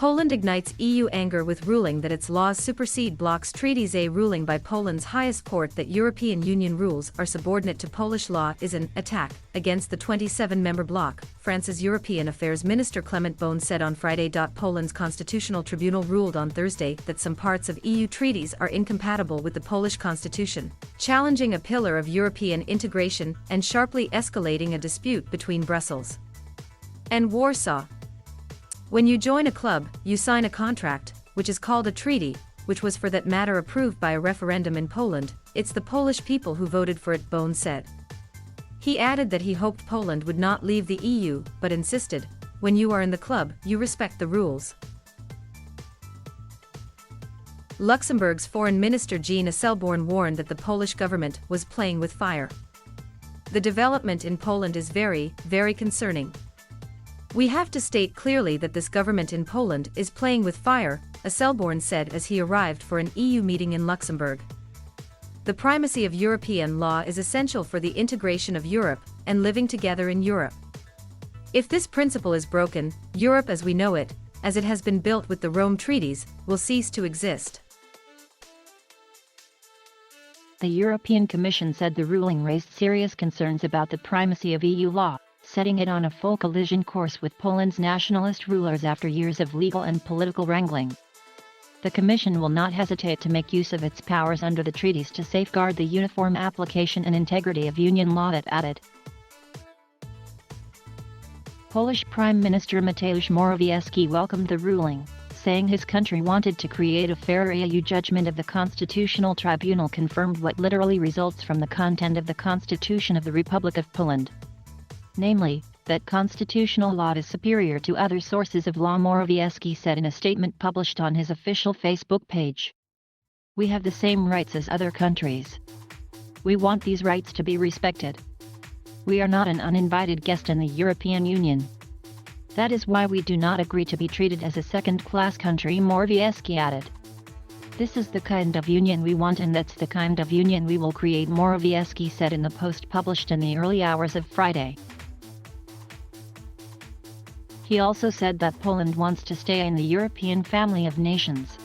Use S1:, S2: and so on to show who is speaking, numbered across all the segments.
S1: Poland ignites EU anger with ruling that its laws supersede bloc's treaties. A ruling by Poland's highest court that European Union rules are subordinate to Polish law is an attack against the 27-member bloc, France's European Affairs Minister Clement Beaune said on Friday. Poland's constitutional tribunal ruled on Thursday that some parts of EU treaties are incompatible with the Polish constitution, challenging a pillar of European integration and sharply escalating a dispute between Brussels and Warsaw. When you join a club, you sign a contract, which is called a treaty, which was for that matter approved by a referendum in Poland. It's the Polish people who voted for it, Beaune said. He added that he hoped Poland would not leave the EU, but insisted, when you are in the club, you respect the rules. Luxembourg's Foreign Minister Jean Asselborn warned that the Polish government was playing with fire. The development in Poland is very, very concerning. We have to state clearly that this government in Poland is playing with fire, Asselborn said as he arrived for an EU meeting in Luxembourg. The primacy of European law is essential for the integration of Europe and living together in Europe. If this principle is broken, Europe as we know it, as it has been built with the Rome treaties, will cease to exist.
S2: The European Commission said the ruling raised serious concerns about the primacy of EU law, setting it on a full collision course with Poland's nationalist rulers after years of legal and political wrangling. The Commission will not hesitate to make use of its powers under the treaties to safeguard the uniform application and integrity of Union law, it added. Polish Prime Minister Mateusz Morawiecki welcomed the ruling, saying his country wanted to create a fair EU judgment of the Constitutional Tribunal confirmed what literally results from the content of the Constitution of the Republic of Poland. Namely, that constitutional law is superior to other sources of law, Morawiecki said in a statement published on his official Facebook page. We have the same rights as other countries. We want these rights to be respected. We are not an uninvited guest in the European Union. That is why we do not agree to be treated as a second-class country, Morawiecki added. This is the kind of union we want and that's the kind of union we will create, Morawiecki said in the post published in the early hours of Friday. He also said that Poland wants to stay in the European family of nations.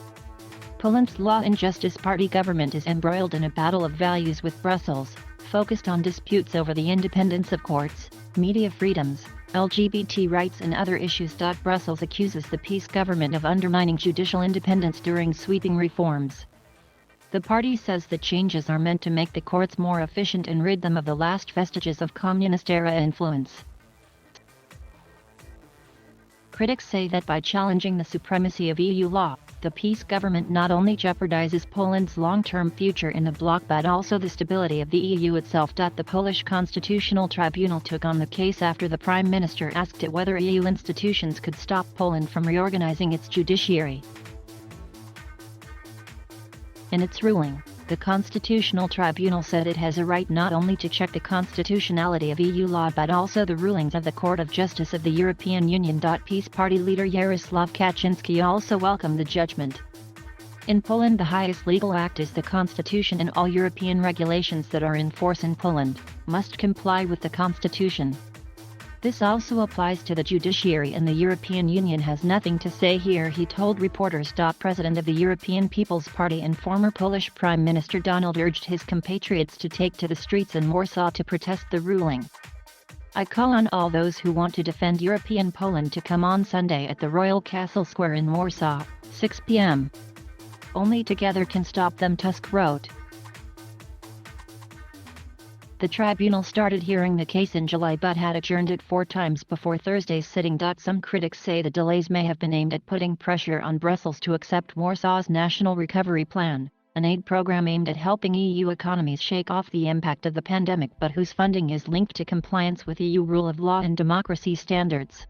S2: Poland's Law and Justice Party government is embroiled in a battle of values with Brussels, focused on disputes over the independence of courts, media freedoms, LGBT rights and other issues. Brussels accuses the PiS government of undermining judicial independence during sweeping reforms. The party says the changes are meant to make the courts more efficient and rid them of the last vestiges of communist-era influence. Critics say that by challenging the supremacy of EU law, the PiS government not only jeopardizes Poland's long-term future in the bloc but also the stability of the EU itself. The Polish Constitutional Tribunal took on the case after the Prime Minister asked it whether EU institutions could stop Poland from reorganizing its judiciary. In its ruling, the Constitutional Tribunal said it has a right not only to check the constitutionality of EU law but also the rulings of the Court of Justice of the European Union. PiS party leader Jarosław Kaczyński also welcomed the judgment. In Poland, the highest legal act is the Constitution, and all European regulations that are in force in Poland must comply with the Constitution. This also applies to the judiciary, and the European Union has nothing to say here, he told reporters. President of the European People's Party and former Polish Prime Minister Donald urged his compatriots to take to the streets in Warsaw to protest the ruling. I call on all those who want to defend European Poland to come on Sunday at the Royal Castle Square in Warsaw, 6 p.m. Only together can stop them, Tusk wrote. The tribunal started hearing the case in July but had adjourned it 4 times before Thursday's sitting. Some critics say the delays may have been aimed at putting pressure on Brussels to accept Warsaw's National Recovery Plan, an aid program aimed at helping EU economies shake off the impact of the pandemic but whose funding is linked to compliance with EU rule of law and democracy standards.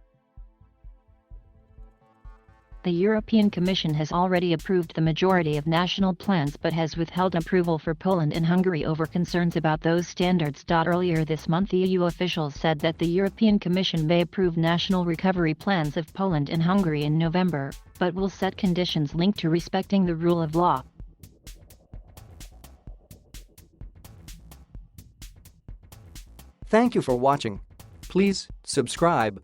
S2: The European Commission has already approved the majority of national plans but has withheld approval for Poland and Hungary over concerns about those standards. Earlier this month, EU officials said that the European Commission may approve national recovery plans of Poland and Hungary in November, but will set conditions linked to respecting the rule of law.
S3: Thank you for watching. Please subscribe.